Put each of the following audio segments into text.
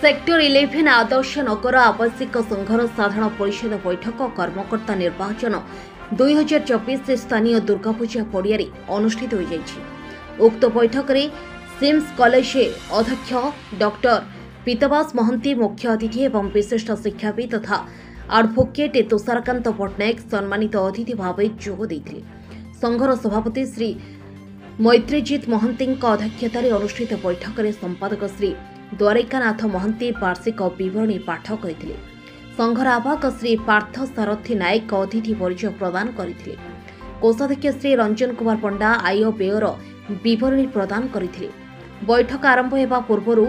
Sector 11 Adarsh Nagar आवासिक संघर साधारण परिषद बैठक कर्मकर्ता निर्वाचन 2024 स्थानीय दुर्गापूजा पड़िया अनुष्ठित हो जाइछि। उक्त बैठक में सिम्स कॉलेज अध्यक्ष डॉक्टर पीतवास महंती मुख्य अतिथि एवं विशिष्ट शिक्षाविद तथा एडवोकेट तुषारकांत पट्टनायक सम्मानित अतिथि भाव जोग देइथिले। संघर सभापति श्री मैत्रीजित महंती अध्यक्षतार अनुष्ठित बैठक में संपादक श्री द्वारिकानाथ महंती वार्षिक बरणी पाठ करथिले। संघर आवाहक श्री पार्थ सारथी नायक अतिथि परिचय प्रदान करथिले। कोषाध्यक्ष श्री रंजन कुमार पंडा आय व्ययर बरणी प्रदान करथिले। बैठक आरंभ होगा पूर्व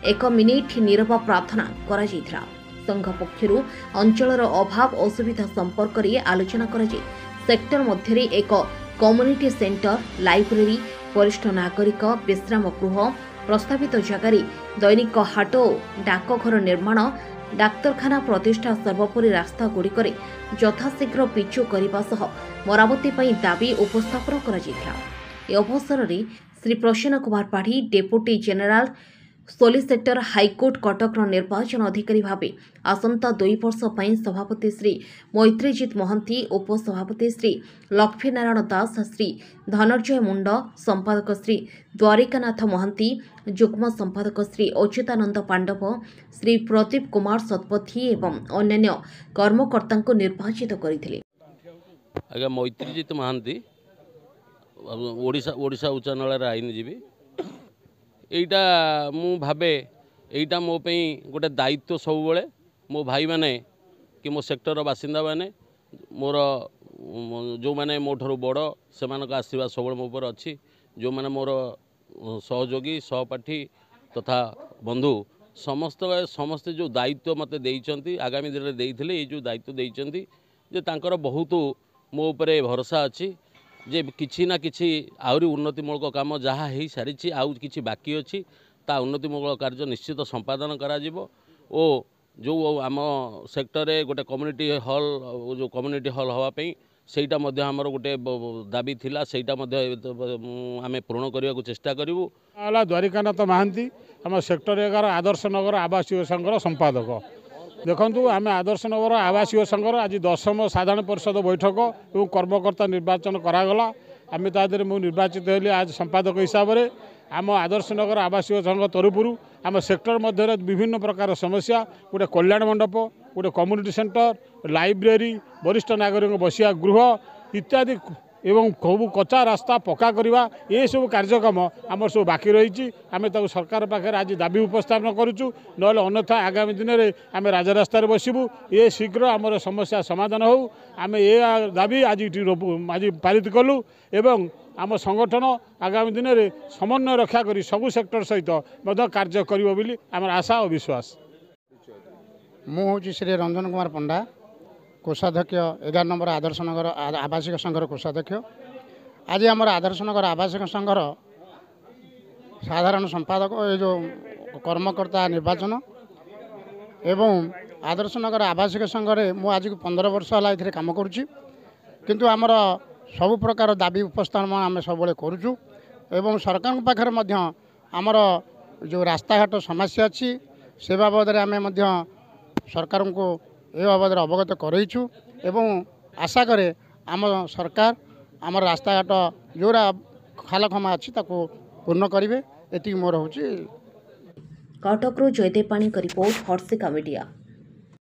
1 मिनिट नीरव प्रार्थना करा जायथिला। संघ पक्षरु अंचलर अभाव असुविधा संपर्क में आलोचना करा जाय। सेक्टर मध्य एक कम्युनिटी सेंटर, लाइब्रेरी, वरिष्ठ नागरिक विश्राम गृह, प्रस्तावित जगार दैनिक हाट और डाकघर निर्माण, डाक्तरखाना प्रतिष्ठा सर्वोपरि रास्ता गुड़िक यथाशीघ्र पिचु करने सह मरामती पर दाबी उपस्थापन कर अवसर में श्री प्रसन्न कुमार पाढ़ी डेपुटी जेनेराल सोलिसिटर हाईकोर्ट कटकर निर्वाचन अधिकारी भाव आसंता 2 वर्ष पर सभापति श्री मैत्रीजित महंती, उपसभापति श्री लक्ष्मीनारायण दास, श्री धनंजय मुंड, संपादक श्री द्वारिकानाथ महंती, युग्म संपादक श्री अच्युतानंद पांडव, श्री प्रदीप कुमार शतपथी एवं अन्य कर्मकर्ता को निर्वाचित करथिले। आज्ञा मैत्रीजित महंती ओडिशा उच्च न्यायालय आईनजीवी एटा मु भावे एटा मो पे गोटे दायित्व सब बेले मो भाई माने कि मो सेक्टर बासिंदा माने मोर जो माने मो ठरो बड़ से आशीर्वाद सब मो पर अच्छी, जो माने मोर सहयोगी सहपाठी तथा बंधु समस्ते जो दायित्व मते देइचंती आगामी दिन में देइथिले ये जो दायित्व देइचंती जे तांकर बहुत मो उपरे भरोसा अच्छी जे किछि ना किछि आउरी उन्नतिमूलक काम जहाँ हो सारी आउ किछि बाकी अच्छी ता उन्नतिमूलक कार्य निश्चित संपादन करा जिवो। ओ जो आम सेक्टर रे गोटे कम्युनिटी हॉल जो कम्युनिटी हॉल हवा पई सेटा मध्य हमर गोटे दाबी थिला सेटा मध्य आमे पूर्ण करने को चेष्टा करिवु। आला द्वारिकानाथ महंती आम सेक्टर 11 आदर्श नगर आवासीय संघर संपादक। देखु आम आदर्श नगर आवासीय संघर आज 10म साधारण परिषद बैठक और कर्मकर्ता निर्वाचन करागला। आम तादे मु निर्वाचित हेली आज संपादक हिसाब से। आम आदर्श नगर आवासीय संघ तरफ आम सेक्टर मध्य विभिन्न प्रकार समस्या गोटे कल्याण मंडप, गोटे कम्युनिटी सेंटर, लाइब्रेरी, वरिष्ठ नागरिक बसिया गृह इत्यादि एवं खूब कच्चा रास्ता पक्का करवा ये सब कार्यक्रम आम सब बाकी रही। आम सरकार पाखे आज दाबी उपस्थापन करुचु, ना अन्यथा आगामी दिन में आम राजरास्तार बसबू। ये शीघ्र आमर समस्या समाधान हो आम ये दाबी आज पारित कलु एवं आम संगठन आगामी दिन में समन्वय रक्षा कर सबू सेक्टर सहित कार्य करिवो बोली आमर आशा और विश्वास। मुझे श्री रंजन कुमार पंडा, कोषाध्यक्ष 11 नंबर आदर्श नगर आवासिक संघर कोषाध्यक्ष। आज आम आदर्श नगर आवासिक संघर साधारण संपादक ये जो कर्मकर्ता निर्वाचन एवं आदर्श नगर आवासिक संघर मु आज 15 वर्ष है ये कम करुँची, किंतु आमर सबु प्रकार दाबी उपस्थापन आम सब करुचु एवं सरकार पाखे आमर जो रास्ताघाट समस्या अच्छी से बाबद आम सरकार को ए बाबद अवगत करइछु एवं आशा करे आम सरकार आम रास्ताघाट जोरा खालखमा अच्छी ताको पूर्ण करेंगे। एति मोर होची। कटकरू जयदेव पाणी का रिपोर्ट, हर्षिका मीडिया।